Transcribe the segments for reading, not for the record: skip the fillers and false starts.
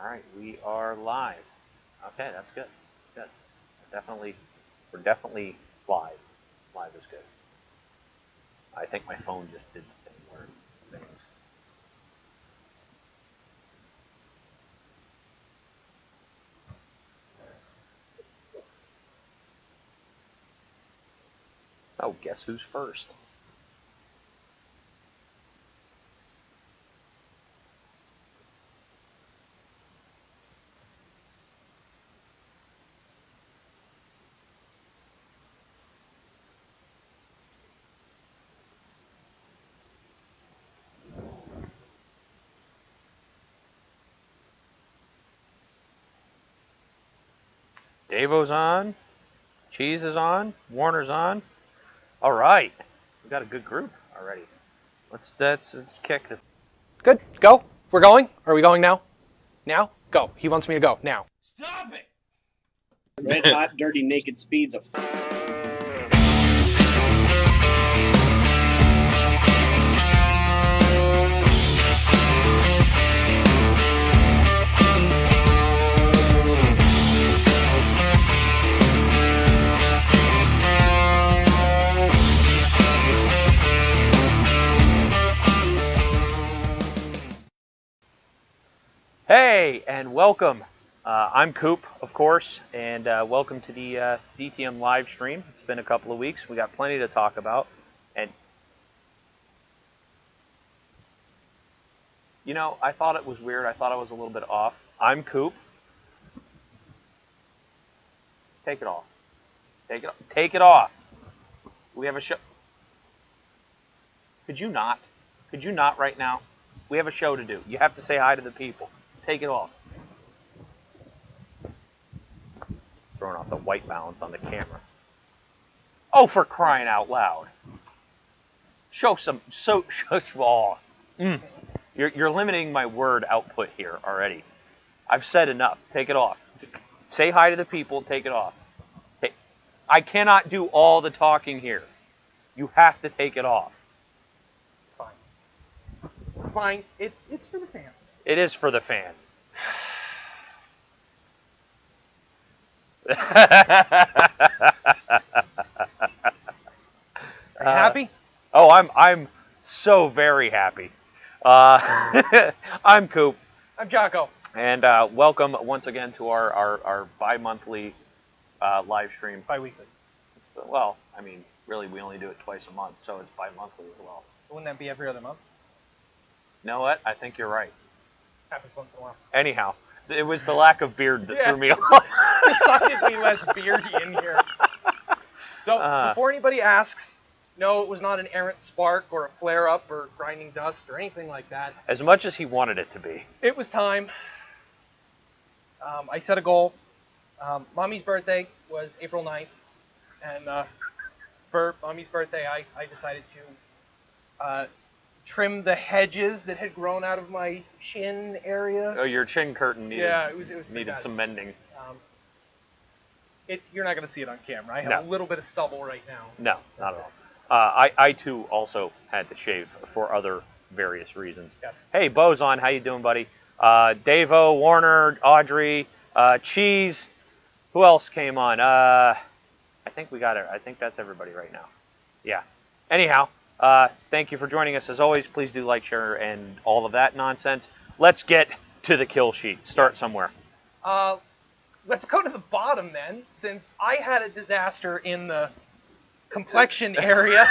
All right, we are live. Okay, that's good. Good. We're definitely live. Live is good. I think my phone just did the thing where things. Oh, guess who's first? Davo's on. Cheese is on. Warner's on. All right, we got a good group already. Let's kick it. Good. Go. We're going. Are we going now? Now? Go. He wants me to go. Now. Stop it! Red hot, dirty, naked speeds of. Hey, and welcome. I'm Coop, of course, and welcome to the DTM live stream. It's been a couple of weeks. We got plenty to talk about. And, you know, I thought it was weird. I thought I was a little bit off. I'm Coop. Take it off. Take it off. We have a show. Could you not? Could you not right now? We have a show to do. You have to say hi to the people. Take it off. Throwing off the white balance on the camera. Oh, for crying out loud! Show. You're limiting my word output here already. I've said enough. Take it off. Say hi to the people. Take it off. I cannot do all the talking here. You have to take it off. Fine. It's for the fans. It is for the fans. Are you happy? Oh, I'm so very happy. I'm Coop. I'm Jocko. And welcome once again to our bi-monthly live stream. Bi-weekly. Well, I mean, really, we only do it twice a month, so it's bi-monthly as well. Wouldn't that be every other month? You know what? I think you're right. Happens once in a while. Anyhow, it was the lack of beard that threw me off. Decidedly less beardy in here. So, before anybody asks, no, it was not an errant spark or a flare-up or grinding dust or anything like that. As much as he wanted it to be. It was time. I set a goal. Mommy's birthday was April 9th, and for Mommy's birthday, I decided to trim the hedges that had grown out of my chin area. Oh, your chin curtain needed, it was needed some mending. You're not going to see it on camera. I have a little bit of stubble right now. No, not at all. I too also had to shave for other various reasons. Yeah. Hey, Bo's on. How you doing, buddy? Davo, Warner, Audrey, Cheese. Who else came on? I think we got it. I think that's everybody right now. Yeah. Anyhow, thank you for joining us. As always, please do like, share, and all of that nonsense. Let's get to the kill sheet. Start somewhere. Let's go to the bottom then, since I had a disaster in the complexion area.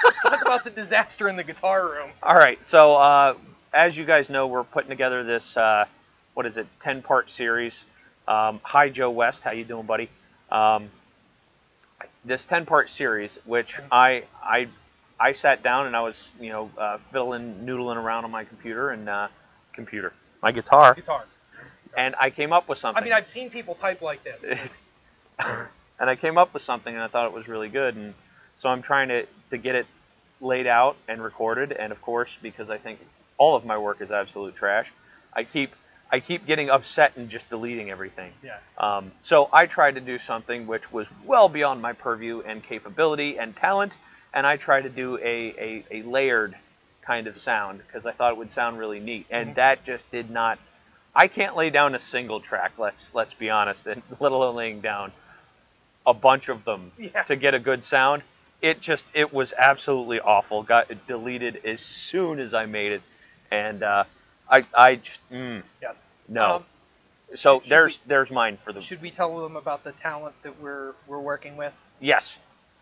Let's talk about the disaster in the guitar room. All right, so as you guys know, we're putting together this, 10-part series. Hi, Joe West. How you doing, buddy? This 10-part series, which I sat down and I was, noodling around on my computer and my guitar. And I came up with something. I mean, I've seen people type like this. And I came up with something, and I thought it was really good. And so I'm trying to get it laid out and recorded. And of course, because I think all of my work is absolute trash, I keep getting upset and just deleting everything. Yeah. So I tried to do something which was well beyond my purview and capability and talent, and I tried to do a layered kind of sound because I thought it would sound really neat. And that just did not. I can't lay down a single track. Let's be honest, and let alone laying down a bunch of them to get a good sound. It was absolutely awful. Got it deleted as soon as I made it, and I just Yes. no. So should there's mine for the. Should we tell them about the talent that we're working with? Yes,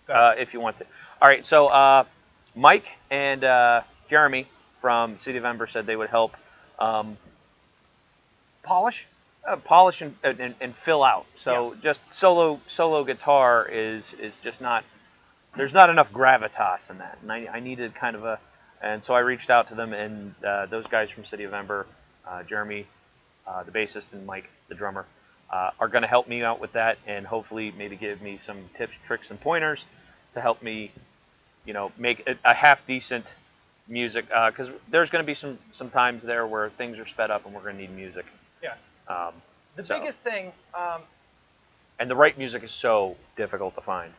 if you want to. All right, so Mike and Jeremy from City of Ember said they would help Polish. polish and fill out. So just solo guitar is just not. There's not enough gravitas in that, and I needed kind of a. And so I reached out to them, and those guys from City of Ember, Jeremy, the bassist, and Mike, the drummer, are going to help me out with that, and hopefully maybe give me some tips, tricks, and pointers to help me, make a half decent music. Because there's going to be some times there where things are sped up, and we're going to need music. Yeah. The So- biggest thing, And the right music is so difficult to find.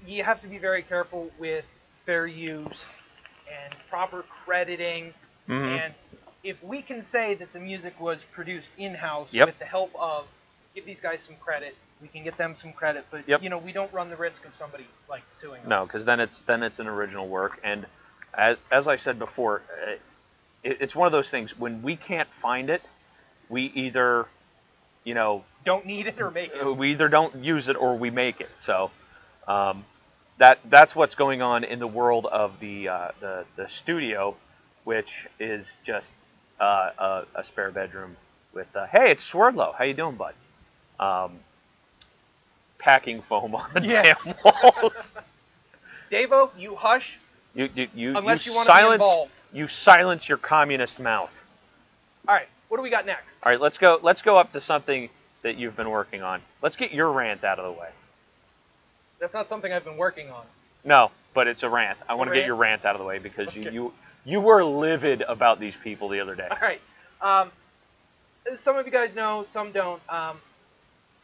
you have to be very careful with fair use and proper crediting. Mhm. And if we can say that the music was produced in-house Yep. with the help of, give these guys some credit, we can get them some credit, but Yep. we don't run the risk of somebody like suing us. No, because then it's an original work, and as I said before, it's one of those things when we can't find it, we either, Don't need it or make it. we either don't use it or we make it. So that's what's going on in the world of the studio, which is just a spare bedroom with hey, it's Swerdlow. How you doing, bud? Packing foam on the Yes. damn walls. Davo, you hush. You Unless you want to be silence involved. you silence your communist mouth. All right, what do we got next? All right, let's go up to something that you've been working on. Let's get your rant out of the way. That's not something I've been working on. No, but it's a rant. I want to get rant? your rant out of the way because Okay. you were livid about these people the other day. All right. Some of you guys know, some don't.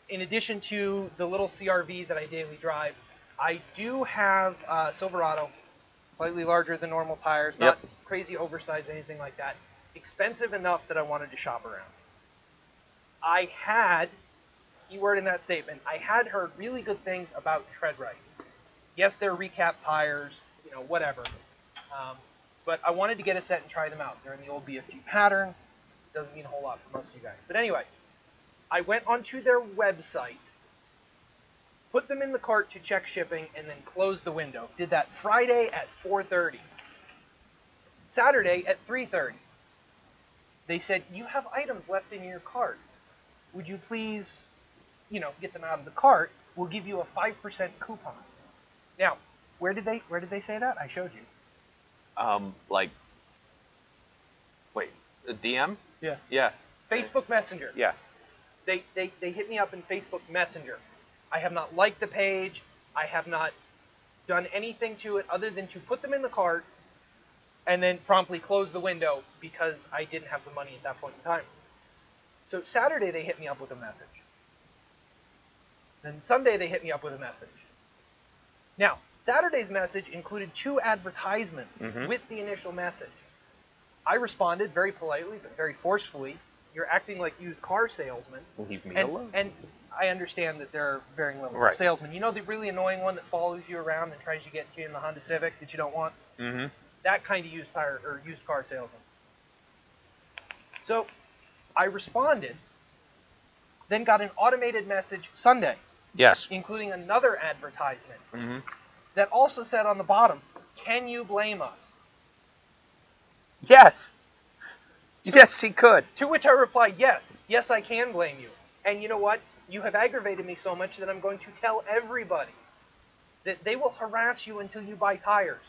In addition to the little CRV that I daily drive, I do have a Silverado, slightly larger than normal tires, not Yep. crazy oversized, anything like that. Expensive enough that I wanted to shop around. I had, keyword in that statement, I had heard really good things about Treadright. Yes, they're recap tires, whatever. But I wanted to get a set and try them out. They're in the old BFG pattern. Doesn't mean a whole lot for most of you guys. But anyway, I went onto their website, put them in the cart to check shipping, and then closed the window. Did that Friday at 4:30. Saturday at 3:30. They said, you have items left in your cart. Would you please, get them out of the cart? We'll give you a 5% coupon. Now, where did they say that? I showed you. Wait, a DM? Yeah. Yeah. Facebook Messenger. Yeah. They hit me up in Facebook Messenger. I have not liked the page. I have not done anything to it other than to put them in the cart and then promptly close the window because I didn't have the money at that point in time. So Saturday they hit me up with a message. Then Sunday they hit me up with a message. Now, Saturday's message included 2 advertisements with the initial message. I responded very politely but very forcefully. You're acting like used car salesmen. Leave me And, alone. and I understand that there are varying levels Right. of salesmen. You know the really annoying one that follows you around and tries to get you in the Honda Civic that you don't want? Mm-hmm. That kind of used car salesman. So I responded, then got an automated message Sunday, Yes. including another advertisement Mm-hmm. that also said on the bottom, "Can you blame us?" Yes. Yes, he could. To which I replied, yes, I can blame you. And you know what? You have aggravated me so much that I'm going to tell everybody that they will harass you until you buy tires.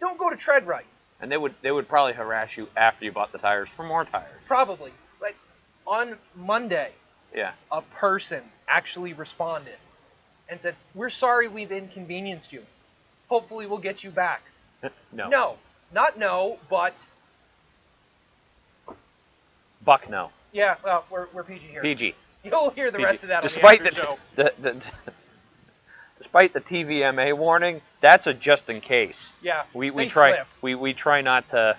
Don't go to Treadright. And they would probably harass you after you bought the tires for more tires. Probably. But on Monday, Yeah. a person actually responded and said, "We're sorry we've inconvenienced you. Hopefully we'll get you back." No. No. Not no, but Buck, no. yeah, well, we're PG here. PG. You'll hear the PG. rest of that Despite on the after show. Despite the TVMA warning, that's a just in case. Yeah. We they try slip. we try not to,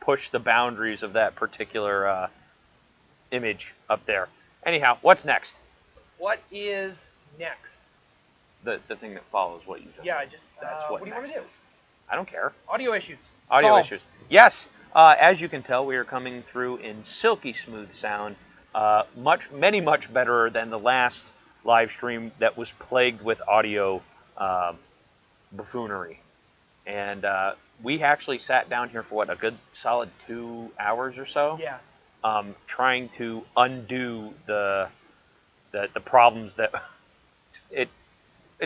push the boundaries of that particular image up there. Anyhow, what's next? What is next? The thing that follows what you just Yeah, said. just That's what do you want to do? I don't care. Audio issues. Audio Solved. issues. Yes, as you can tell, we are coming through in silky smooth sound, much better than the last live stream that was plagued with audio buffoonery. And we actually sat down here for what, a good solid 2 hours or so, Yeah. trying to undo the problems that it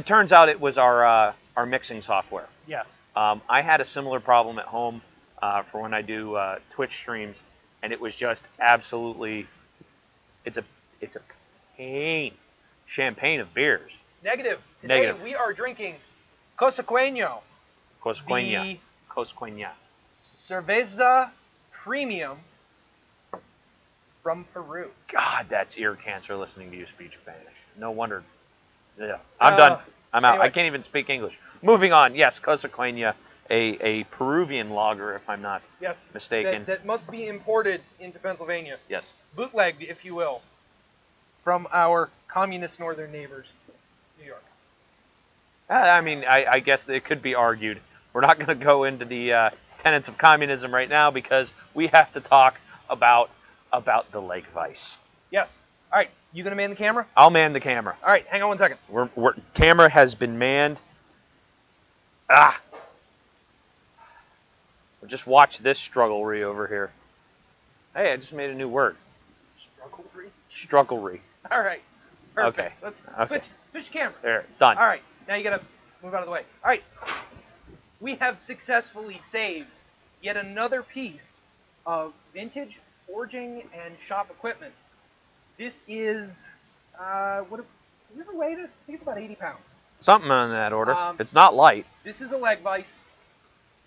turns out it was our mixing software. Yes. I had a similar problem at home for when I do Twitch streams, and it was just absolutely, it's a pain. Champagne of beers. Negative. Today Negative. we are drinking Cosequeño. Cosqueña. The Cosqueña. Cerveza Premium from Peru. God, that's ear cancer listening to you speak Spanish. No wonder. Yeah, I'm done. I'm out. Anyway. I can't even speak English. Moving on. Yes, Cosequeña, a Peruvian lager, if I'm not Yes. mistaken. That must be imported into Pennsylvania. Yes. Bootlegged, if you will, from our communist northern neighbors, New York. I mean, I guess it could be argued. We're not going to go into the tenets of communism right now because we have to talk about the Lake Vice. Yes. All right. You gonna man the camera? I'll man the camera. All right. Hang on one second. Camera has been manned. Just watch this strugglery over here. Hey, I just made a new word. Strugglery. Strugglery. All right. Perfect. Okay. Let's switch camera. There. Done. All right. Now you gotta move out of the way. All right. We have successfully saved yet another piece of vintage forging and shop equipment. This is what have you ever weighed this? I think it's about 80 pounds. Something on that order. It's not light. This is a leg vise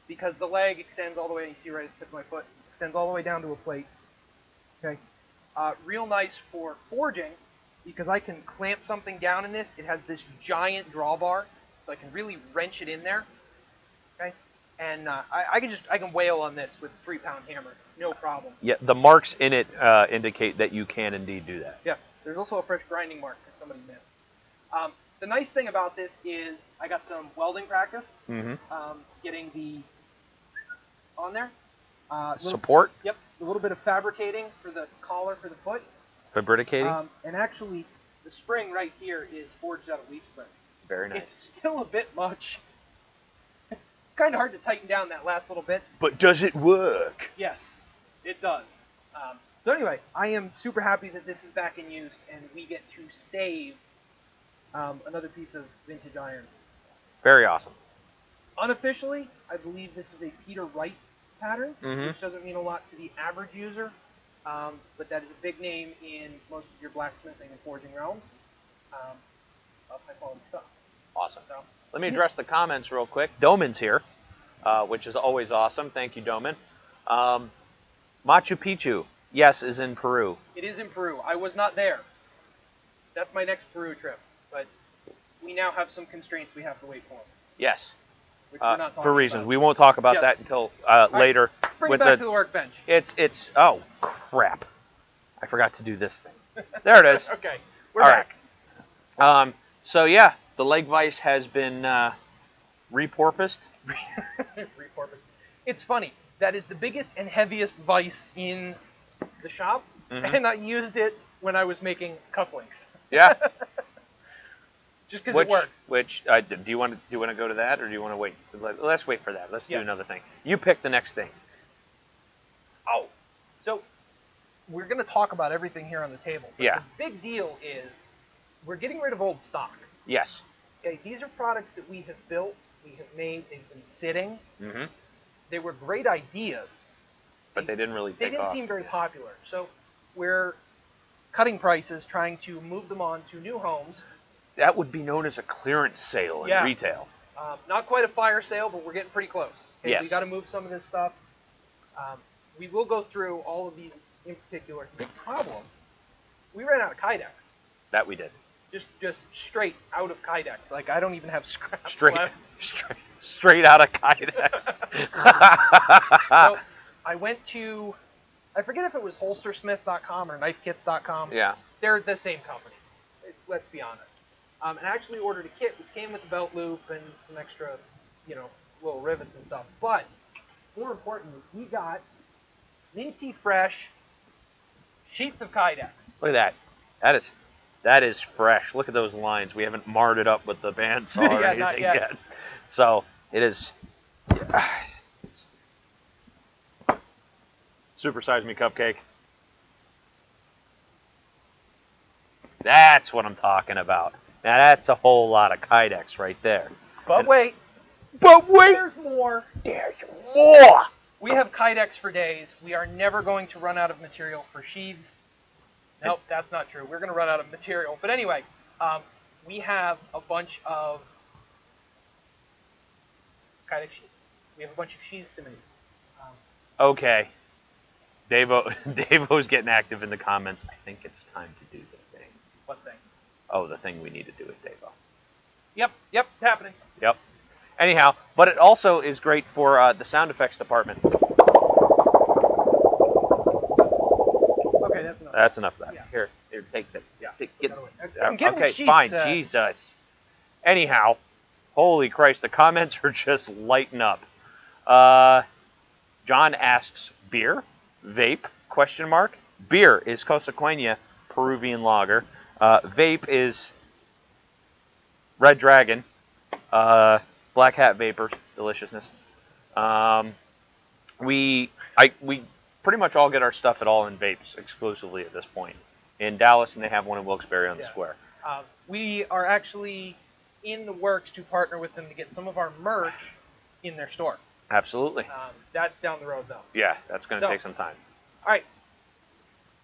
because the leg extends all the way. You see right at the tip of my foot, extends all the way down to a plate. Okay. Real nice for forging because I can clamp something down in this. It has this giant drawbar, so I can really wrench it in there. Okay. And I can wail on this with a 3-pound hammer, no problem. Yeah, the marks in it indicate that you can indeed do that. Yes. There's also a fresh grinding mark that somebody missed. The nice thing about this is I got some welding practice. Getting the on there. Support? Yep. A little bit of fabricating for the collar for the foot. Fabricating? And actually, the spring right here is forged out of leaf spring. Very nice. It's still a bit much. Kind of hard to tighten down that last little bit. But does it work? Yes, it does. So anyway, I am super happy that this is back in use and we get to save another piece of vintage iron. Very awesome. Unofficially, I believe this is a Peter Wright pattern, Mm-hmm. which doesn't mean a lot to the average user, but that is a big name in most of your blacksmithing and forging realms of high quality stuff. Awesome. So, Let me address the comments real quick. Doman's here, which is always awesome. Thank you, Doman. Machu Picchu, yes, is in Peru. it is in Peru. I was not there. That's my next Peru trip, but we now have some constraints we have to wait for. Yes, Which we're not talking for reasons. about. We won't talk about Yes. that until right. later. Bring with it back to the workbench. It's oh crap! I forgot to do this thing. There it is. Okay, we're All back. right. So yeah, the leg vise has been repurposed. Repurposed. It's funny. That is the biggest and heaviest vise in the shop, and I used it when I was making cufflinks. Yeah. Just because it works. Which do you want to go to that, or do you want to wait? Let's wait for that. Let's do another thing. You pick the next thing. Oh, so we're going to talk about everything here on the table. But Yeah. The big deal is we're getting rid of old stock. Yes. Okay, these are products that we have built, we have made, they've been sitting. Mm-hmm. They were great ideas. But they didn't really They take didn't off. seem very popular. So we're cutting prices, trying to move them on to new homes. That would be known as a clearance sale in retail. Not quite a fire sale, but we're getting pretty close. Okay, Yes. We got to move some of this stuff. We will go through all of these in particular. The problem, we ran out of Kydex. That we did. Just straight out of Kydex. Like, I don't even have scraps Straight left. out of Kydex. So I went to, I forget if it was holstersmith.com or knifekits.com. Yeah. They're the same company. Let's be honest. And I actually ordered a kit which came with a belt loop and some extra, little rivets and stuff. But more importantly, we got minty fresh sheets of Kydex. Look at that. That is fresh. Look at those lines. We haven't marred it up with the bandsaw or Yeah, anything not yet. yet. So it is. Super Size Me Cupcake. That's what I'm talking about. Now that's a whole lot of Kydex right there. But wait, But wait, there's more. there's more. We have Kydex for days. We are never going to run out of material for sheaths. Nope, that's not true. We're going to run out of material. But anyway, we have a bunch of Kydex sheaths. We have a bunch of sheaths to make. Okay. Davo's getting active in the comments. I think it's time to do the thing. What thing? Oh, the thing we need to do with Davo. Yep, it's happening. Yep. Anyhow, but it also is great for the sound effects department. Okay, that's enough. That's enough of that. Yeah. Here, take that. Yeah, Get, put that away. I'm getting okay, sheets, fine. Jesus. Anyhow, holy Christ, the comments are just lighting up. John asks, beer? Vape? Question mark. Beer is Cosequena Peruvian lager. Vape is Red Dragon. Black Hat Vapors. Deliciousness. We pretty much all get our stuff at All In Vapes exclusively at this point. In Dallas, and they have one in Wilkes-Barre on the square. We are actually in the works to partner with them to get some of our merch in their store. Absolutely. That's down the road, though. Yeah, that's going to take some time. All right.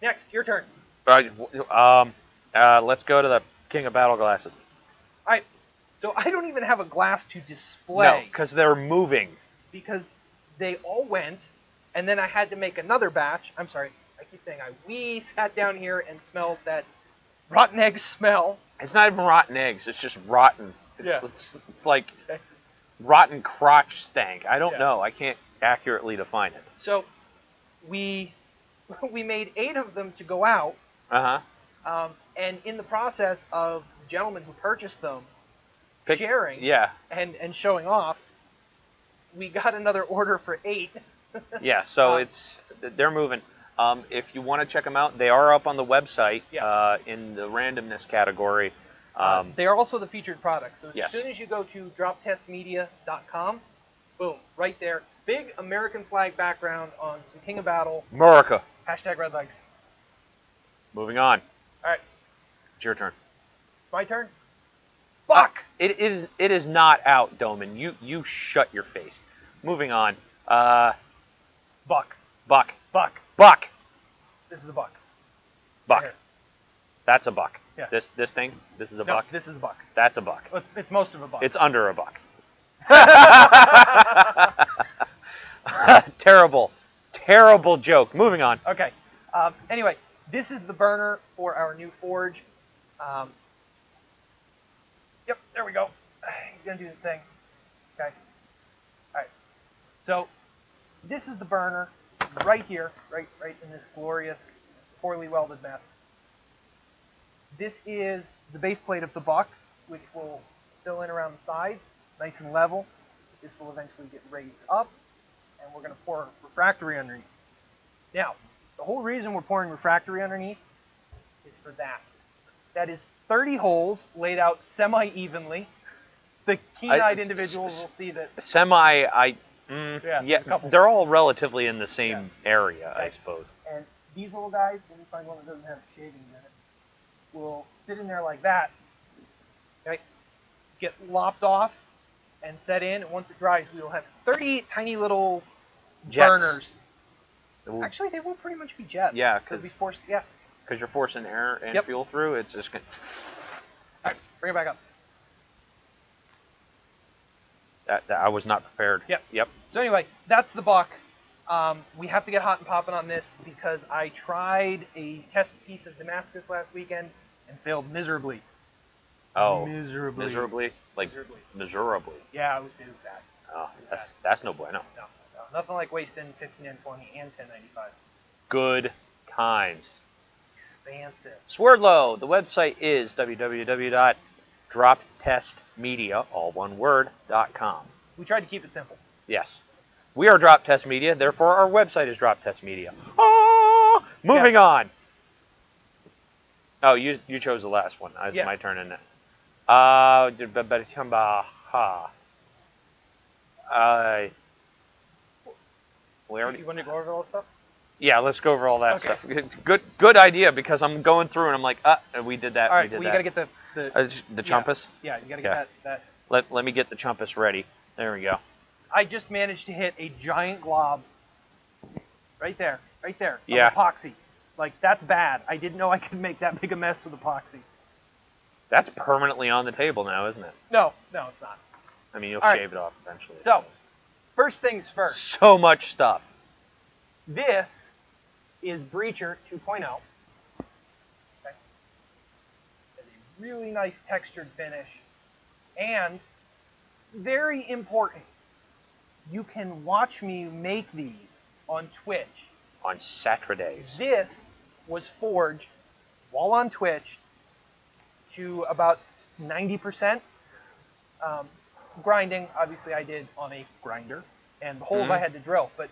Next, your turn. Let's go to the King of Battle glasses. All right. So I don't even have a glass to display. No, because they're moving. Because they all went, and then I had to make another batch. I'm sorry. I keep saying we sat down here and smelled that rotten egg smell. It's not even rotten eggs. It's just rotten. It's like rotten crotch stank. I don't know. I can't accurately define it. So we made 8 of them to go out. And in the process of the gentleman who purchased them sharing and showing off, we got another order for 8. Yeah, so they're moving. If you want to check them out, they are up on the website in the randomness category. They are also the featured product. So Yes. as soon as you go to droptestmedia.com, boom, right there, big American flag background on some King of Battle. America. #RedLegs. Moving on. All right. It's your turn. My turn? Fuck! It is not out, Doman. You shut your face. Moving on. Buck. Buck. Buck. Buck. This is a buck. Buck. Right here. That's a buck. Yeah. This thing. This is a No, buck. this is a buck. That's a buck. It's most of a buck. It's under a buck. Terrible joke. Moving on. Okay. Anyway, this is the burner for our new forge. Yep, there we go. He's gonna do the thing. Okay. All right. So this is the burner right here, right in this glorious, poorly welded mess. This is the base plate of the buck, which will fill in around the sides, nice and level. This will eventually get raised up, and we're going to pour refractory underneath. Now, the whole reason we're pouring refractory underneath is for that. That is 30 holes laid out semi-evenly. The keen-eyed individuals will see that. They're all relatively in the same area, I suppose. And these little guys, let me find one that doesn't have shavings in it, will sit in there like that, okay, get lopped off and set in, and once it dries, we will have 38 tiny little Jets. burners. Actually, Actually, they will pretty much be jets. Yeah, because you're forcing air and Yep. fuel through. It's just gonna. All right, bring it back up. That I was not prepared. Yep. So anyway, that's the buck. We have to get hot and popping on this because I tried a test piece of Damascus last weekend and failed miserably. Oh, Miserably. Like miserably. Yeah, it was bad. Oh, that's no bueno. No. nothing like wasting 15N20 and 1095. Good times. Expansive. Swerdlow. The website is www.droptestmedia, all one word, .com. We tried to keep it simple. Yes. We are Drop Test Media, therefore our website is Drop Test Media. Ah! Moving on. Oh, you chose the last one. It's my turn, isn't it? We already. You want to go over all this stuff? Yeah, let's go over all that stuff. Good idea, because I'm going through and I'm like, we did that. All right, we did you that. got to get the Chumpus. Yeah, you got to get that. Let me get the Chumpus ready. There we go. I just managed to hit a giant glob. Right there. Of Yeah. epoxy. Like, that's bad. I didn't know I could make that big a mess with epoxy. That's permanently on the table now, isn't it? No, it's not. I mean, you'll All right. shave it off eventually. So, first things first. So much stuff. This is Breacher 2.0. Okay. It's a really nice textured finish. And, very important, you can watch me make these on Twitch. On Saturdays. This was forged while on Twitch to about 90%. Grinding, obviously I did on a grinder, and the holes I had to drill, but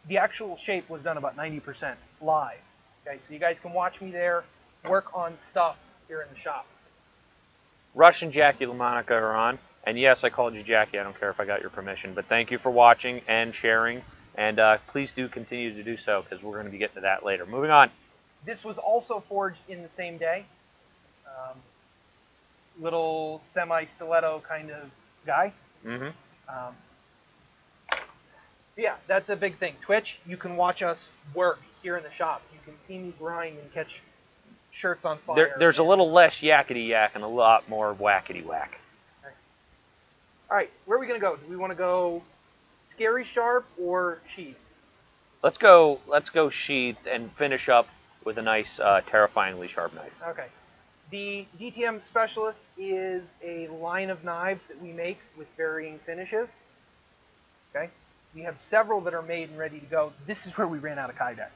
the actual shape was done about 90% live. Okay, so you guys can watch me there, work on stuff here in the shop. Rush and Jackie LaMonica are on. And yes, I called you Jackie. I don't care if I got your permission. But thank you for watching and sharing. And please do continue to do so, because we're going to be getting to that later. Moving on. This was also forged in the same day. Little semi-stiletto kind of guy. Yeah, that's a big thing. Twitch, you can watch us work here in the shop. You can see me grind and catch shirts on fire. There's a little less yakety yak and a lot more whackety whack. All right, where are we going to go? Do we want to go scary sharp or sheath? Let's go sheathed and finish up with a nice, terrifyingly sharp knife. Okay. The DTM Specialist is a line of knives that we make with varying finishes. Okay. We have several that are made and ready to go. This is where we ran out of Kydex.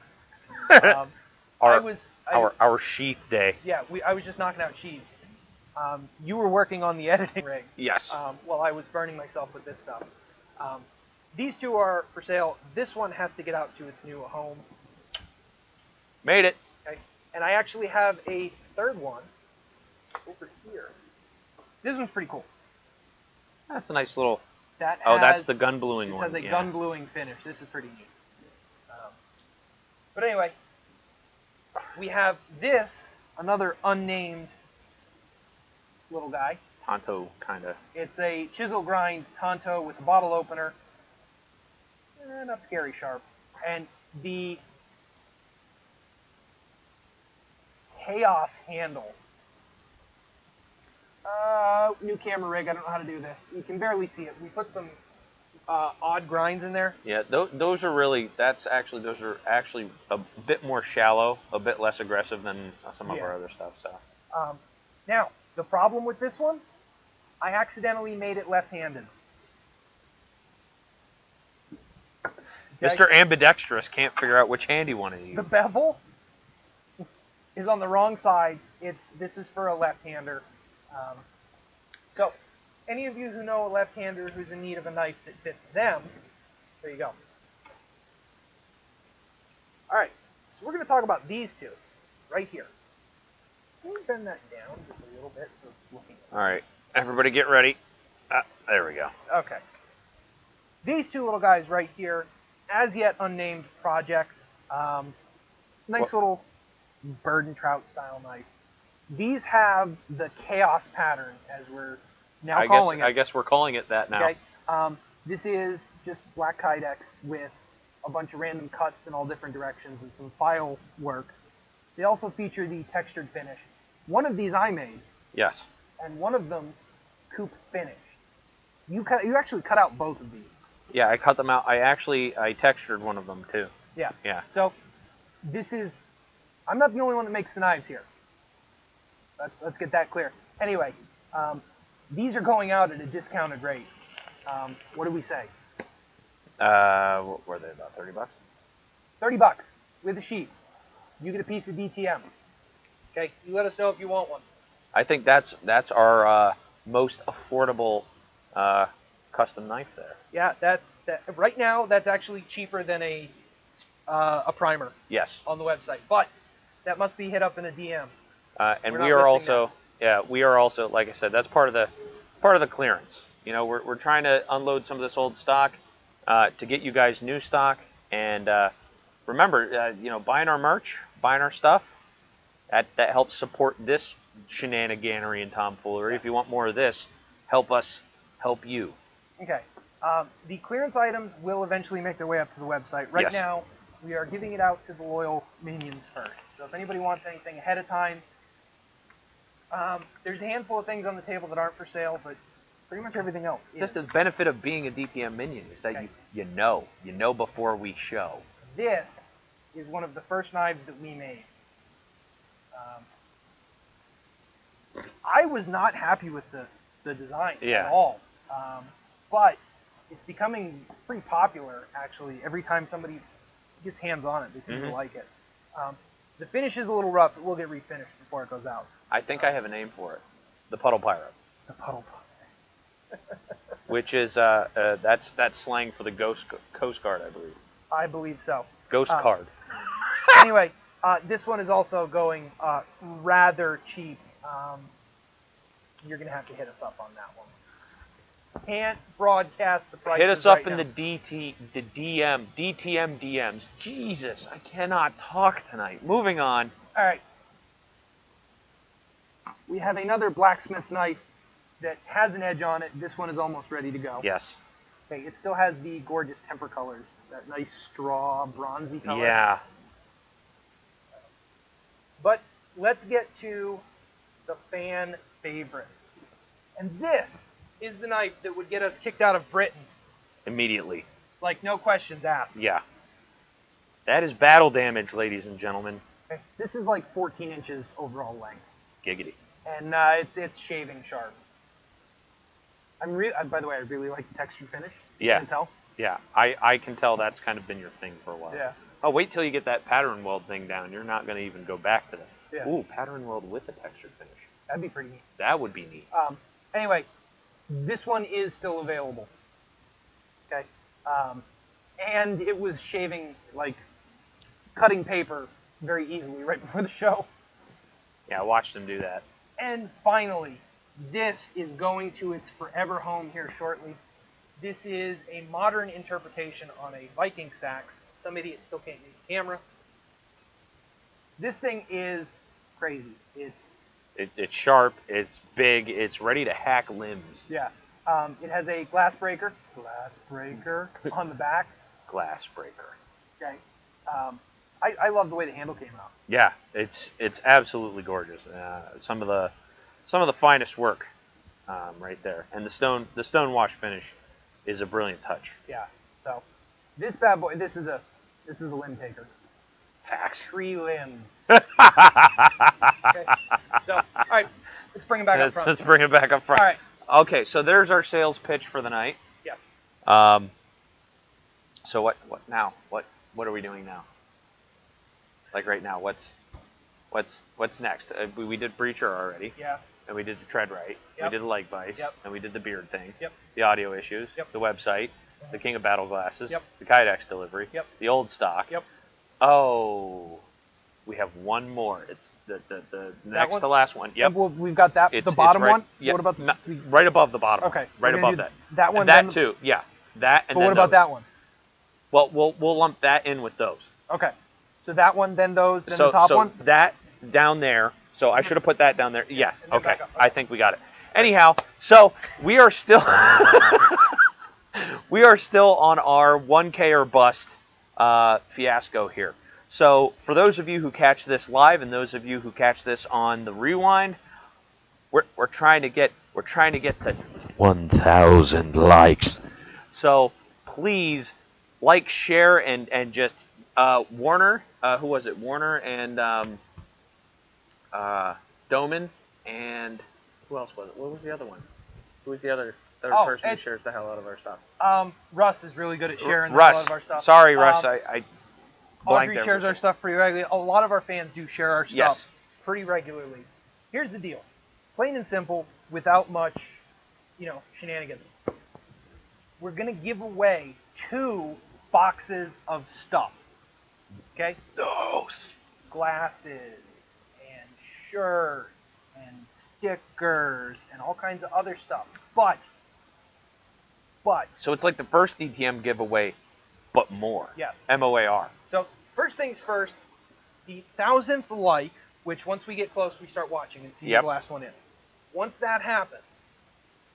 Our sheath day. Yeah, I was just knocking out sheaths. You were working on the editing rig. Yes. While I was burning myself with this stuff. These two are for sale. This one has to get out to its new home. Made it. Okay. And I actually have a third one over here. This one's pretty cool. That's a nice little... That that's the gun bluing one. This has a gun bluing finish. This is pretty neat. But anyway, we have this, another unnamed little guy. Tonto, kind of. It's a chisel grind Tonto with a bottle opener. Not scary sharp. And the Chaos handle. New camera rig. I don't know how to do this. You can barely see it. We put some odd grinds in there. Yeah, those are actually a bit more shallow, a bit less aggressive than some of our other stuff. So. Now, the problem with this one, I accidentally made it left-handed. Mr. Ambidextrous can't figure out which hand he wanted to use. The bevel is on the wrong side. This is for a left-hander. So, any of you who know a left-hander who's in need of a knife that fits them, there you go. All right, so we're going to talk about these two right here. Can we bend that down just a little bit so it's looking? All right, everybody get ready. There we go. Okay. These two little guys right here, as yet unnamed project. Nice little bird and trout style knife. These have the chaos pattern, as we're now calling it. I guess we're calling it that now. Okay. This is just black Kydex with a bunch of random cuts in all different directions and some file work. They also feature the textured finish. One of these I made. Yes. And one of them, coupe finished. You actually cut out both of these. Yeah, I cut them out. I textured one of them too. Yeah. Yeah. So this is, I'm not the only one that makes the knives here. Let's get that clear. Anyway, these are going out at a discounted rate. What do we say? What were they, about 30 bucks? $30 with a sheet. You get a piece of DTM. Okay, you let us know if you want one. I think that's our most affordable custom knife there. Yeah, right now that's actually cheaper than a primer. Yes. On the website, but that must be hit up in a DM. And we are also, like I said, that's part of the clearance. You know, we're trying to unload some of this old stock to get you guys new stock. And remember, you know, buying our merch, buying our stuff, that helps support this shenaniganery and tomfoolery. Yes. If you want more of this, help us help you. Okay. The clearance items will eventually make their way up to the website. Right Yes. now, we are giving it out to the loyal minions first. So if anybody wants anything ahead of time, there's a handful of things on the table that aren't for sale, but pretty much everything else is. Just the benefit of being a DTM minion is that Okay. you know before we show. This is one of the first knives that we made. I was not happy with the design at all, but it's becoming pretty popular, actually. Every time somebody gets hands on it, they seem to like it. The finish is a little rough. It will get refinished before it goes out. I think I have a name for it. The Puddle Pirate. The Puddle Pirate. Which is, that's slang for the Coast Guard, I believe. I believe so. Ghost card. Anyway, this one is also going rather cheap. You're going to have to hit us up on that one. Can't broadcast the prices. Hit us up right in now. the DTM DMs. Jesus, I cannot talk tonight. Moving on. All right. We have another blacksmith's knife that has an edge on it. This one is almost ready to go. Yes. Okay, it still has the gorgeous temper colors, that nice straw bronzy color. Yeah. But let's get to the fan favorites. And this is the knife that would get us kicked out of Britain. Immediately. Like, no questions asked. Yeah. That is battle damage, ladies and gentlemen. Okay, this is like 14 inches overall length. Giggity. And it's shaving sharp. By the way, I really like the texture finish. Yeah. You can tell? Yeah. I can tell that's kind of been your thing for a while. Yeah. Oh, wait till you get that pattern weld thing down. You're not going to even go back to that. Yeah. Ooh, pattern weld with a textured finish. That'd be pretty neat. That would be neat. Anyway, this one is still available. Okay. And it was shaving, like, cutting paper very easily right before the show. Yeah, I watched them do that. And finally, this is going to its forever home here shortly. This is a modern interpretation on a Viking sax. Some idiot still can't use the camera. This thing is crazy. It's sharp, it's big, it's ready to hack limbs. Yeah. It has a glass breaker on the back. Glass breaker. Okay. I love the way the handle came out. Yeah, it's absolutely gorgeous. Some of the finest work right there. And the stone wash finish is a brilliant touch. Yeah. So this bad boy, this is a limb taker. Facts. 3 limbs. Okay. So, all right, let's bring it back up front. Let's bring it back up front. All right. Okay, so there's our sales pitch for the night. Yes. So what now? What are we doing now? Like right now, what's next? We did Breacher already. Yeah. And we did the tread right. Yep. We did the leg vice. Yep. And we did the beard thing. Yep. The audio issues. Yep. The website. The King of Battle glasses. Yep. The Kydex delivery. Yep. The old stock. Yep. Oh, we have one more. It's the next one? to last one. Yep. Well, we've got that. It's the bottom right, one. Yeah, What about right above the bottom? Okay. Right we're above gonna that. do that one. And that then, too. Yeah. That and but then what about those. that one? Well, we'll lump that in with those. Okay. So that one, then those, then So the top one. that down there. So I should have put that down there. Yeah. And then Okay. back up. I think we got it. Anyhow, so we are still on our 1K or bust fiasco here. So for those of you who catch this live and those of you who catch this on the rewind, we're trying to get to 1,000 likes. So please like, share, and just Warner. Who was it? Warner and Doman, and who else was it? What was the other one? Who was the other Third Oh, person who it's- shares the hell out of our stuff. Russ is really good at sharing a Russ. lot of our stuff. Sorry, Russ. I blanked Audrey there. shares our stuff pretty regularly. A lot of our fans do share our stuff Yes. pretty regularly. Here's the deal. Plain and simple, without much, shenanigans. We're going to give away 2 boxes of stuff. Okay? Those. Glasses and shirts and stickers and all kinds of other stuff. But So it's like the first DTM giveaway, but more. Yes. MOAR. So first things first, the 1,000th like, which once we get close, we start watching and see who Yep. the last one is. Once that happens,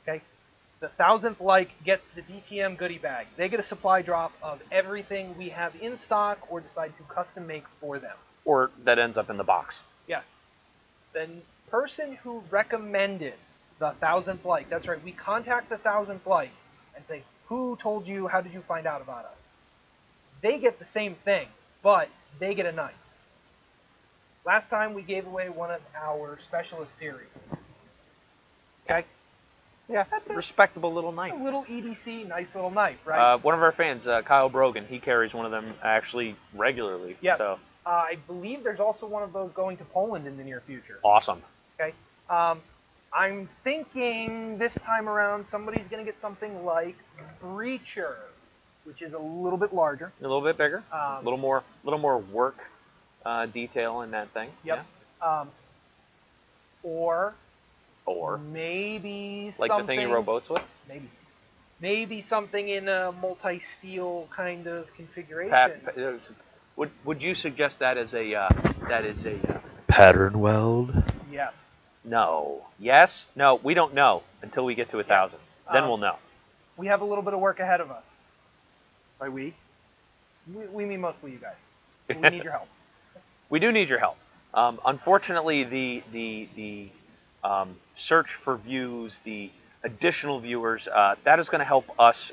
okay, the 1,000th like gets the DTM goodie bag. They get a supply drop of everything we have in stock or decide to custom make for them. Or that ends up in the box. Yes. The person who recommended the 1,000th like, that's right, we contact the 1,000th like and say, who told you, how did you find out about us? They get the same thing, but they get a knife. Last time we gave away one of our specialist series. Okay? Yeah, that's a respectable little knife. A little EDC, nice little knife, right? One of our fans, Kyle Brogan, he carries one of them actually regularly. Yes. So I believe there's also one of those going to Poland in the near future. awesome. Okay? I'm thinking this time around somebody's going to get something like Breacher, which is a little bit larger. A little bit bigger. A Um, little more work detail in that thing. Yep. Yeah. Or Or maybe like something, the thing you row boats with. Maybe something in a multi-steel kind of configuration. Would you suggest that as a pattern weld? Yes. No. Yes? No. We don't know until we get to 1,000. Then we'll know. We have a little bit of work ahead of us. By we mean mostly you guys. But we need your help. We do need your help. Unfortunately, the search for views, the additional viewers, that is going to help us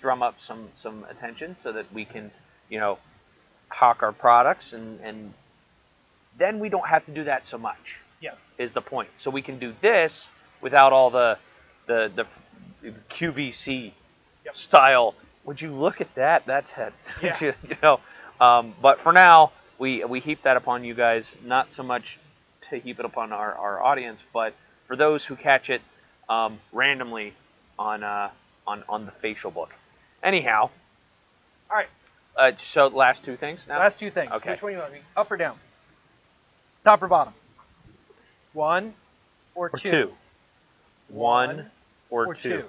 drum up some attention so that we can, hawk our products, and then we don't have to do that so much. Yes. Is the point. So we can do this without all the QVC style. Would you look at that? That's it. Yeah. But for now, we heap that upon you guys. Not so much to heap it upon our audience, but for those who catch it randomly on the facial book. Anyhow. All right. So last 2 things now. Last 2 things. Okay. Which one do you want? Up or down? Top or bottom? 1 or 2? 1 or 2.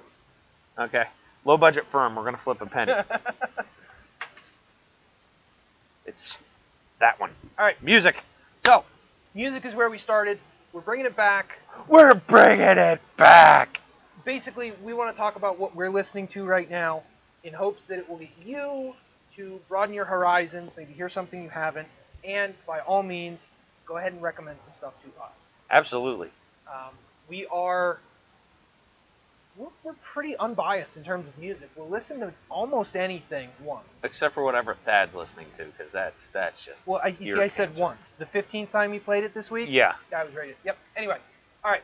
Okay. Low budget firm. We're gonna flip a penny. It's that one. All right. Music. So, music is where we started. We're bringing it back. We're bringing it back. Basically, we want to talk about what we're listening to right now in hopes that it will get you to broaden your horizons, maybe hear something you haven't, and by all means, go ahead and recommend some stuff to us. Absolutely. We're pretty unbiased in terms of music. We'll listen to almost anything once. Except for whatever Thad's listening to, because that's just. Well, I said once. The 15th time you played it this week? Yeah. I was ready. Yep. Anyway. All right.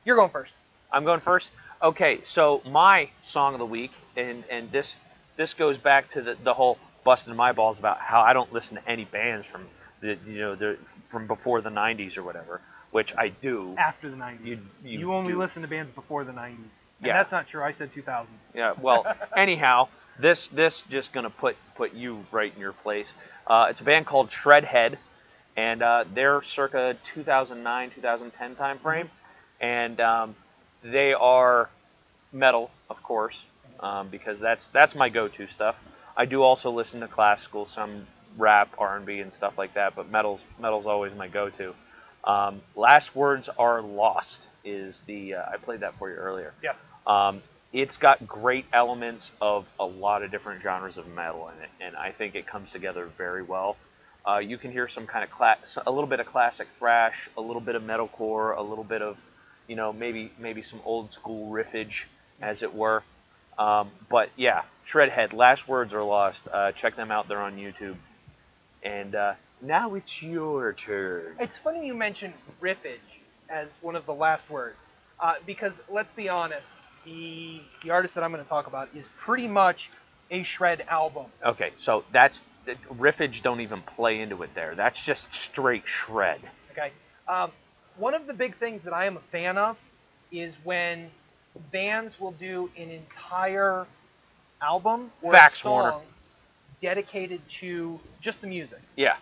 You're going first. I'm going first. Okay, so my song of the week, and this goes back to the whole busting my balls about how I don't listen to any bands from from before the 90s or whatever, which I do. After the 90s. You only listen to bands before the 90s. And Yeah. that's not true. I said 2000. Yeah, well, anyhow, this just gonna put you right in your place. It's a band called Shredhead, and they're circa 2009, 2010 time frame, and they are metal, of course, because that's my go-to stuff. I do also listen to classical, some rap, R&B, and stuff like that, but metal's always my go-to. Last Words Are Lost is the I played that for you earlier. Yeah. It's got great elements of a lot of different genres of metal in it, and I think it comes together very well. You can hear some kind of a little bit of classic thrash, a little bit of metalcore, a little bit of, maybe some old school riffage, as it were. But yeah, Shredhead, Last Words Are Lost. Check them out; they're on YouTube. And now it's your turn. It's funny you mentioned riffage as one of the last words. Because let's be honest, the artist that I'm going to talk about is pretty much a shred album. Okay, so that's the riffage don't even play into it there. That's just straight shred. Okay. One of the big things that I am a fan of is when bands will do an entire album or Facts, a song Warner. dedicated to just the music. Yeah.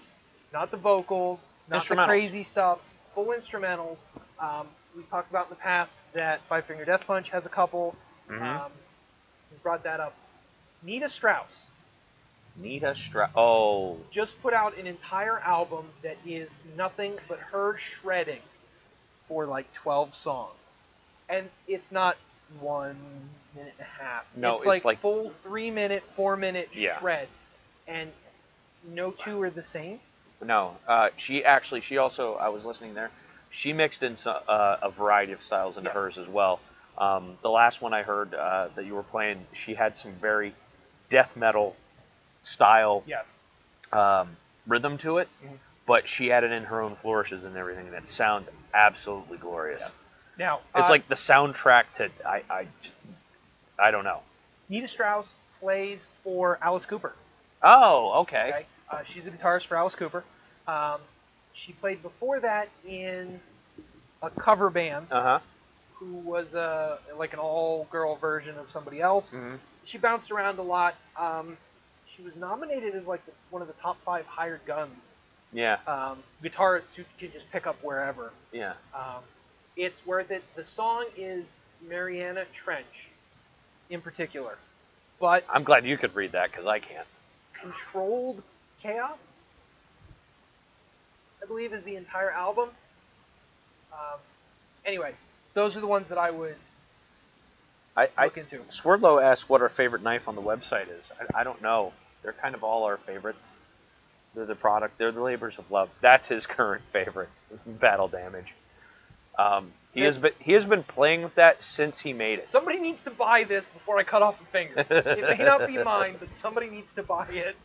Not the vocals, not the Instrumentals. crazy stuff, full instrumentals. We talked about in the past that Five Finger Death Punch has a couple. Mhm. We brought that up. Nita Strauss Oh. just put out an entire album that is nothing but her shredding for like 12 songs. And it's not 1 minute and a half. No, it's like full 3 minute, 4 minute Yeah. shred. And no two are the same. No, she also, I was listening there, she mixed in a variety of styles into Yes. hers as well. The last one I heard that you were playing, she had some very death metal style Yes. rhythm to it, Mhm. but she added in her own flourishes and everything that sound absolutely glorious. Yeah. Now, It's like the soundtrack to, I don't know. Nita Strauss plays for Alice Cooper. Oh, okay. She's a guitarist for Alice Cooper. She played before that in a cover band Uh-huh. who was like an all-girl version of somebody else. Mm-hmm. She bounced around a lot. She was nominated as like one of the top 5 hired guns. Yeah. Guitarists who can just pick up wherever. Yeah. It's worth it. The song is Mariana Trench in particular. But I'm glad you could read that because I can't. Controlled Chaos, I believe, is the entire album. Anyway, those are the ones that I would look into. Swerdlow asked what our favorite knife on the website is. I don't know. They're kind of all our favorites. They're the product. They're the labors of love. That's his current favorite, Battle Damage. He has been playing with that since he made it. Somebody needs to buy this before I cut off a finger. It may not be mine, but somebody needs to buy it.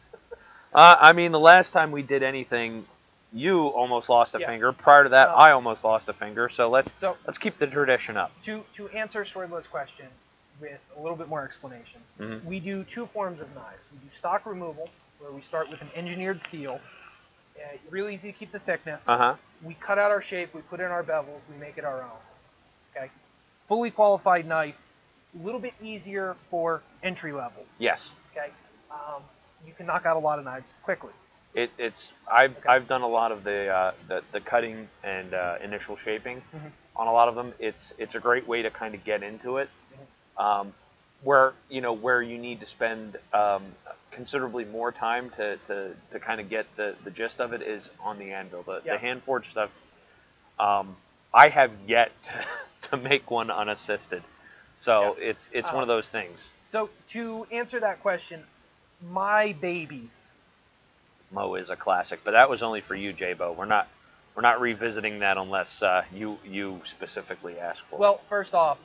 I mean, the last time we did anything, you almost lost a finger. Prior to that, I almost lost a finger. So let's keep the tradition up. To answer Swerdlow's question with a little bit more explanation, we do 2 forms of knives. We do stock removal, where we start with an engineered steel. Real easy to keep the thickness. We cut out our shape, we put in our bevels, we make it our own. Okay. Fully qualified knife, a little bit easier for entry level. Yes. Okay. You can knock out a lot of knives quickly. I've done a lot of the cutting and initial shaping on a lot of them. It's a great way to kind of get into it. Where you need to spend considerably more time to kind of get the gist of it is on the anvil. The hand forged stuff. I have yet to make one unassisted, so it's one of those things. So to answer that question, my babies. Mo is a classic, but that was only for you, J-Bo. We're not revisiting that unless you specifically ask for it. Well, first off,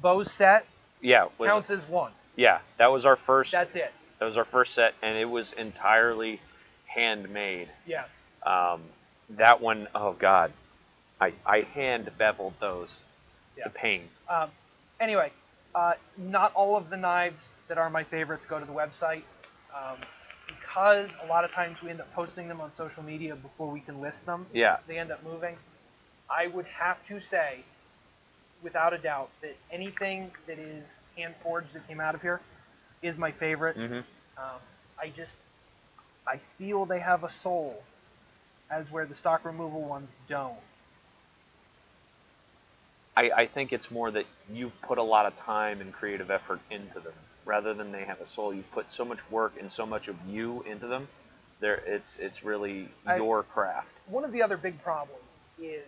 Bo's set. Yeah, counts as one. Yeah, that was our first. That's it. That was our first set, and it was entirely handmade. Yes. That one, oh God, I hand beveled those. Yeah. The pain. Anyway, not all of the knives that are my favorites go to the website, because a lot of times we end up posting them on social media before we can list them. Yeah. They end up moving. I would have to say, without a doubt, that anything that is hand forged that came out of here is my favorite. I feel they have a soul, as where the stock removal ones don't. I think it's more that you've put a lot of time and creative effort into them, rather than they have a soul. You've put so much work and so much of you into them. It's really your craft. One of the other big problems is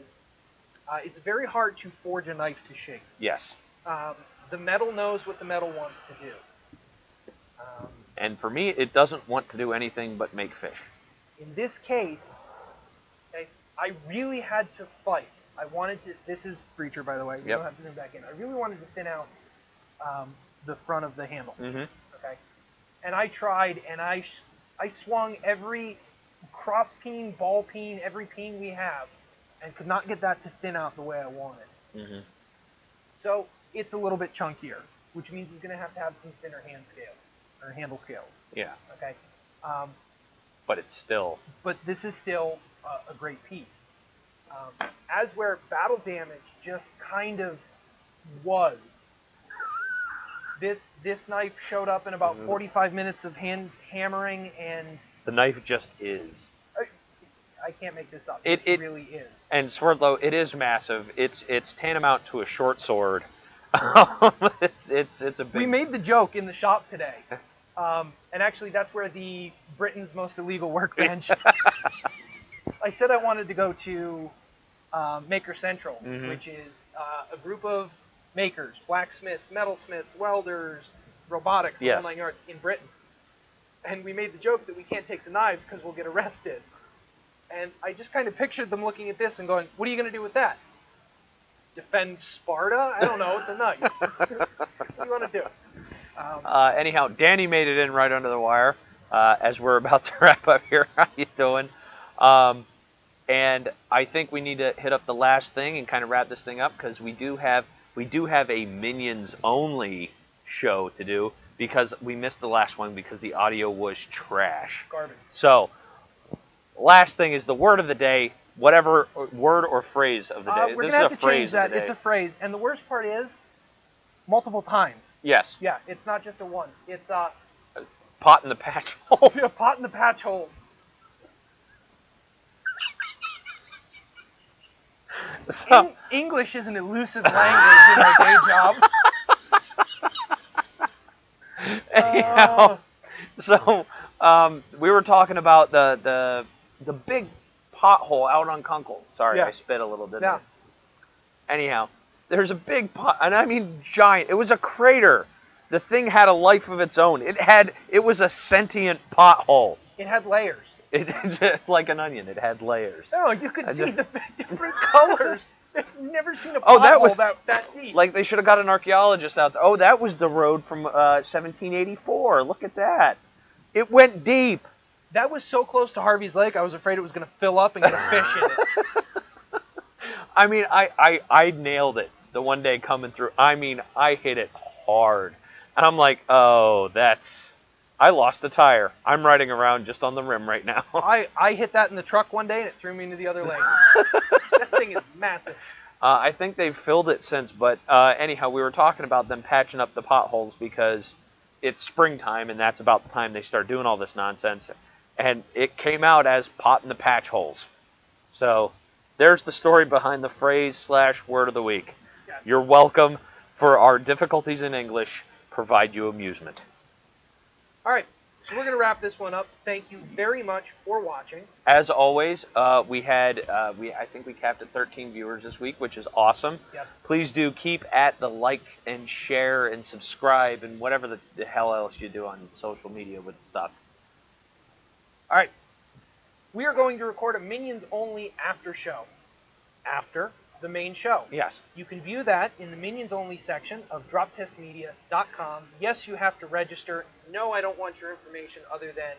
it's very hard to forge a knife to shape. Yes. The metal knows what the metal wants to do. And for me, it doesn't want to do anything but make fish. In this case, okay, I really had to fight. I wanted to. This is Breacher, by the way. You don't have to zoom back in. I really wanted to thin out the front of the handle. Okay. And I tried, and I swung every cross peen, ball peen, every peen we have, and could not get that to thin out the way I wanted. So it's a little bit chunkier, which means it's going to have some thinner hand scales or handle scales. Yeah. Okay. But it's still. But this is still a great piece. As where battle damage just kind of was. This knife showed up in about 45 minutes of hand hammering, and The knife just is. I can't make this up. It really is. And Swordlow, it is massive. It's tantamount to a short sword. it's a big. We made the joke in the shop today, and actually that's where the Britain's most illegal workbench. I said I wanted to go to Maker Central, which is a group of makers, blacksmiths, metalsmiths, welders, robotics, yes. all 9 yards in Britain. And we made the joke that we can't take the knives because we'll get arrested. And I just kind of pictured them looking at this and going, what are you going to do with that? Defend Sparta? I don't know. It's a knife. What do you want to do? Anyhow, Danny made it in right under the wire as we're about to wrap up here. How you doing? And I think we need to hit up the last thing and kind of wrap this thing up because we do have a Minions only show to do because we missed the last one because the audio was trash. Garbage. So, last thing is the word of the day, whatever word or phrase of the day. We're this going to have is to a change phrase that. of the day. It's a phrase. And the worst part is multiple times. Yes. Yeah, it's not just a once. It's Pot in the patch hole. a pot in the patch holes. So, English is an elusive language in my day job. anyhow, so we were talking about the big pothole out on Kunkel. Sorry, Yeah. I spit a little, didn't Yeah. I? Anyhow, there's a big pot, and I mean giant. It was a crater. The thing had a life of its own. It was a sentient pothole. It had layers. It's like an onion. It had layers. Oh, you could see just- the different colors. I've never seen a Oh, that was- pothole that deep. Like they should have got an archaeologist out there. Oh, that was the road from 1784. Look at that. It went deep. That was so close to Harvey's Lake, I was afraid it was going to fill up and get a fish in it. I mean, I nailed it the one day coming through. I mean, I hit it hard. And I'm like, oh, I lost the tire. I'm riding around just on the rim right now. I hit that in the truck one day and it threw me into the other lane. That thing is massive. I think they've filled it since, but anyhow, we were talking about them patching up the potholes because it's springtime and that's about the time they start doing all this nonsense. And it came out as pot in the patch holes. So there's the story behind the phrase / word of the week. Yes. You're welcome. For our difficulties in English, provide you amusement. All right, so we're going to wrap this one up. Thank you very much for watching. As always, I think we capped at 13 viewers this week, which is awesome. Yes. Please do keep at the like and share and subscribe and whatever the hell else you do on social media with stuff. All right, we are going to record a Minions only after show. After the main show. Yes. You can view that in the Minions only section of droptestmedia.com. Yes, you have to register. No, I don't want your information other than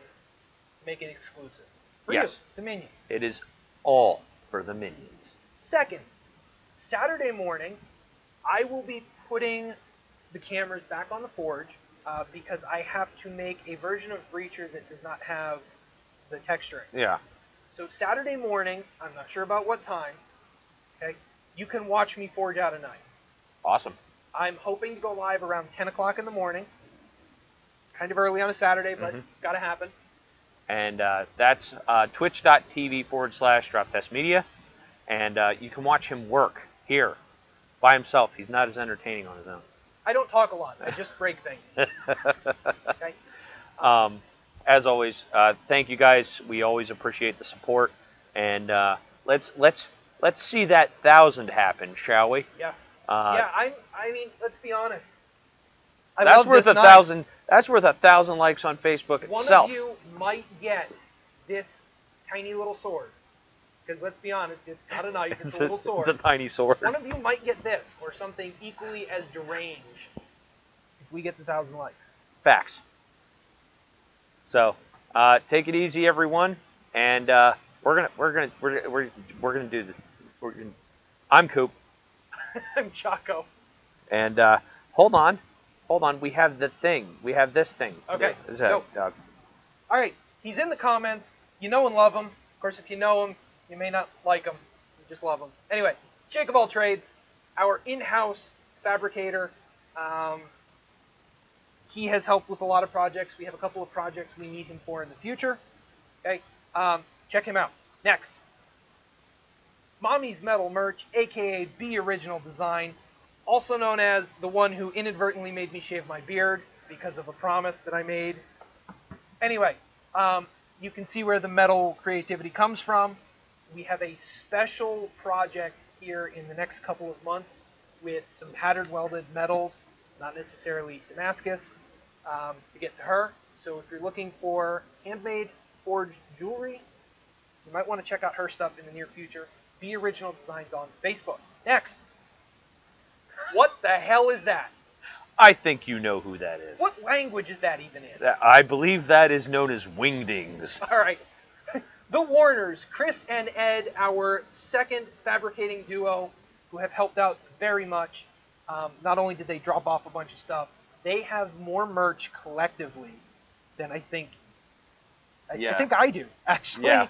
make it exclusive. For Yes. you, the Minions. It is all for the Minions. Second, Saturday morning, I will be putting the cameras back on the forge because I have to make a version of Breacher that does not have the texturing. Yeah. So Saturday morning, I'm not sure about what time, okay, you can watch me forge out a knife. Awesome. I'm hoping to go live around 10 o'clock in the morning. Kind of early on a Saturday, but gotta happen. And that's twitch.tv / droptestmedia. And you can watch him work here by himself. He's not as entertaining on his own. I don't talk a lot. I just break things. Okay? As always, thank you guys. We always appreciate the support. And let's see that 1,000 happen, shall we? Yeah. I mean, let's be honest. I That's love worth this 1,000. That's worth 1,000 likes on Facebook One itself. of you might get this tiny little sword. Because let's be honest, it's not a knife, it's a little sword. It's a tiny sword. One of you might get this, or something equally as deranged, if we get the 1,000 likes. Facts. So, take it easy, everyone, and we're gonna do this. I'm Coop. I'm Chaco. And hold on. We have the thing. We have this thing. Okay. Is So, that, all right. He's in the comments. You know and love him. Of course, if you know him, you may not like him. You just love him. Anyway, Jake of all trades, our in-house fabricator. He has helped with a lot of projects. We have a couple of projects we need him for in the future. Okay. Check him out. Next. Mommy's Metal Merch, aka B Original Design, also known as the one who inadvertently made me shave my beard because of a promise that I made. Anyway, you can see where the metal creativity comes from. We have a special project here in the next couple of months with some pattern welded metals, not necessarily Damascus, to get to her. So if you're looking for handmade forged jewelry, you might want to check out her stuff in the near future. Be Original Designs on Facebook. Next. What the hell is that? I think you know who that is. What language is that even in? I believe that is known as wingdings. All right. The Warners, Chris and Ed, our second fabricating duo, who have helped out very much. Not only did they drop off a bunch of stuff, they have more merch collectively than I think I do, actually. Yeah.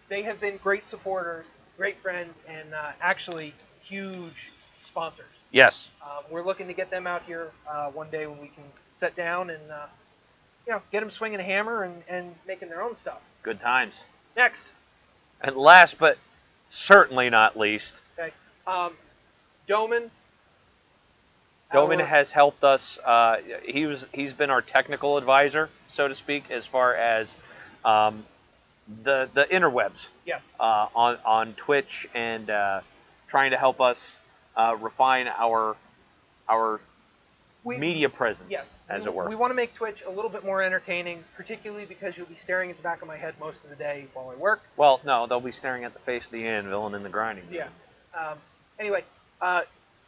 They have been great supporters, great friends, and actually huge sponsors. Yes. We're looking to get them out here one day when we can sit down and get them swinging a hammer and making their own stuff. Good times. Next. And last but certainly not least, Okay. Doman. Doman has helped us. He's been our technical advisor, so to speak, as far as the interwebs. Yes. On Twitch and trying to help us refine our media presence, yes, as it were. We want to make Twitch a little bit more entertaining, particularly because you'll be staring at the back of my head most of the day while I work. Well, no, they'll be staring at the face of the anvil and in the grinding. Yeah. Anyway,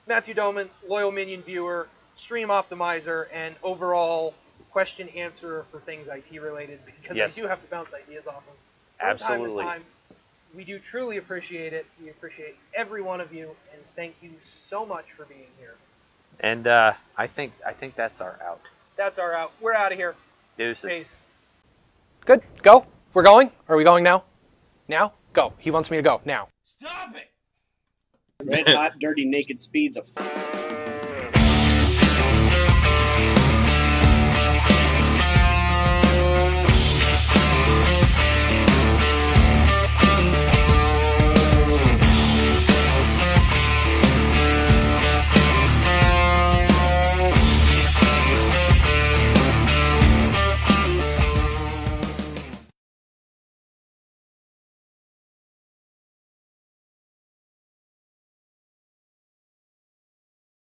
Matthew Doman, loyal Minion viewer, stream optimizer, and overall question answerer for things IT related, because Yes. I do have to bounce ideas off them. Absolutely. From time to time. We do truly appreciate it. We appreciate every one of you, and thank you so much for being here. And I think that's our out. That's our out. We're out of here. Deuces. Peace. Good. Go. We're going? Are we going now? Now? Go. He wants me to go. Now. Red hot, dirty, naked speeds of